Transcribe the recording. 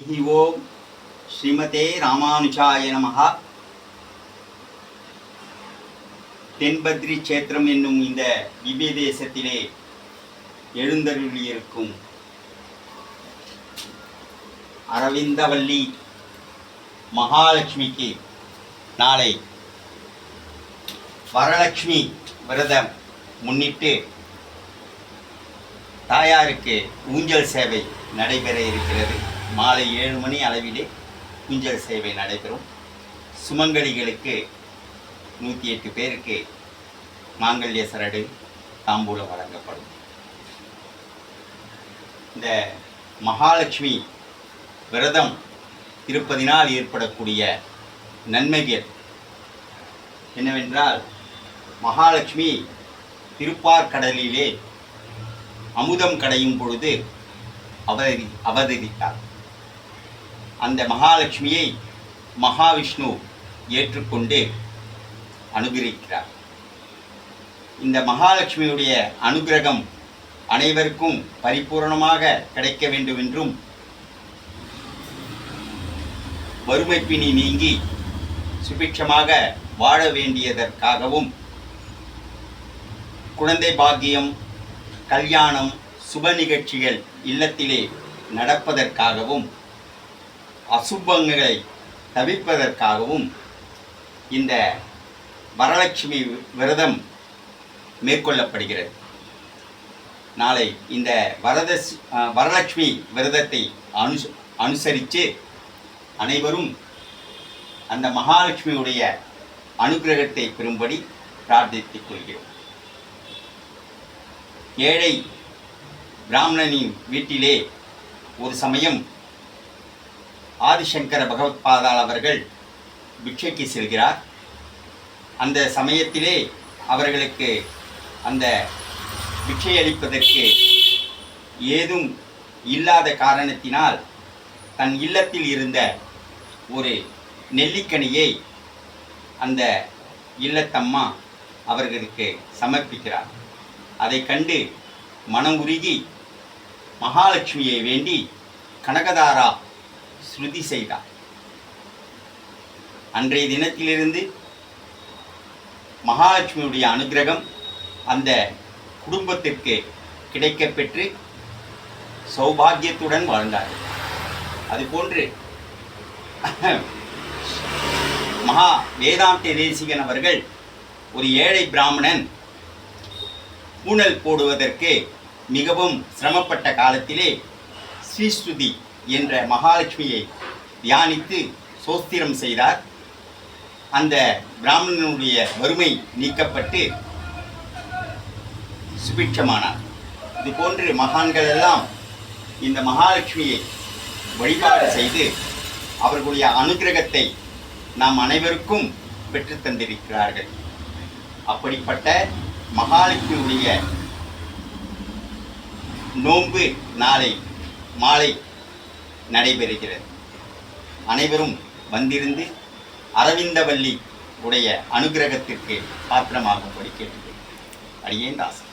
ஹரி ஓம் ஸ்ரீமதே ராமானுஜாய நமஹ. தென்பத்ரி சேத்திரம் என்னும் இந்த திவ்ய தேசத்திலே எழுந்தருளியிருக்கும் அரவிந்தவல்லி மகாலட்சுமிக்கு நாளை வரலட்சுமி விரதம் முன்னிட்டு தாயாருக்கு ஊஞ்சல் சேவை நடைபெற இருக்கிறது. மாலை 7 மணி அளவிலே ஊஞ்சல் சேவை நடைபெறும். சுமங்கலிகளுக்கு 108 பேருக்கு மாங்கல்ய சரடு தாம்பூலம் வழங்கப்படும். இந்த மகாலட்சுமி விரதம் இருப்பதினால் ஏற்படக்கூடிய நன்மைகள் என்னவென்றால், மகாலட்சுமி திருப்பார்கடலிலே அமுதம் கடையும் பொழுது அவதரித்தார். அந்த மகாலட்சுமியை மகாவிஷ்ணு ஏற்றுக்கொண்டு அனுகிரகிக்கிறார். இந்த மகாலட்சுமியுடைய அனுகிரகம் அனைவருக்கும் பரிபூர்ணமாக கிடைக்க வேண்டும் என்றும், வறுமை பிணி நீங்கி சுபிட்சமாக வாழ வேண்டியதற்காகவும், குழந்தை பாக்கியம், கல்யாணம், சுப நிகழ்ச்சிகள் இல்லத்திலே நடப்பதற்காகவும், அசுபங்களை தவிர்ப்பதற்காகவும் இந்த வரலட்சுமி விரதம் மேற்கொள்ளப்படுகிறது. நாளை இந்த வரலட்சுமி விரதத்தை அனுசரித்து அனைவரும் அந்த மகாலட்சுமியுடைய அனுகிரகத்தை பெறும்படி பிரார்த்தித்துக் கொள்கிறோம். ஏழை பிராமணனின் வீட்டிலே ஒரு சமயம் ஆதிசங்கர பகவத்பாதால் அவர்கள் பிட்சைக்கு செல்கிறார். அந்த சமயத்திலே அவர்களுக்கு அந்த பிட்சை அளிப்பதற்கு ஏதும் இல்லாத காரணத்தினால் தன் இல்லத்தில் இருந்த ஒரு நெல்லிக்கனியை அந்த இல்லத்தம்மா அவர்களுக்கு சமர்ப்பிக்கிறார். அதை கண்டு மனம் உருகி மகாலட்சுமியை வேண்டி கனகதாரா ஸ்ருதி செய்தார். அன்றைய தினத்திலிருந்து மகாலட்சுமியுடைய அனுகிரகம் அந்த குடும்பத்திற்கு கிடைக்கப்பெற்று சௌபாகியத்துடன் வாழ்ந்தார்கள். அதுபோன்று மகா வேதாந்த தேசிகன் அவர்கள் ஒரு ஏழை பிராமணன் பூணல் போடுவதற்கு மிகவும் சிரமப்பட்ட காலத்திலே ஸ்ரீஸ்ருதி என்ற மகாலட்சுமியை தியானித்து சோஸ்திரம் செய்தார். அந்த பிராமணனுடைய வறுமை நீக்கப்பட்டு சுபிட்சமானார். இதுபோன்று மகான்கள் எல்லாம் இந்த மகாலட்சுமியை வழிபாடு செய்து அவர்களுடைய அனுகிரகத்தை நாம் அனைவருக்கும் பெற்று தந்திருக்கிறார்கள். அப்படிப்பட்ட மகாலட்சுமியுடைய நோன்பு நாளை மாலை நடைபெறுகிறது. அனைவரும் வந்திருந்து அரவிந்தவல்லி உடைய அனுகிரகத்திற்கு பாத்திரமாகும்படி கேட்டுக்கொள்கிறேன். அடியேன் தாசன்.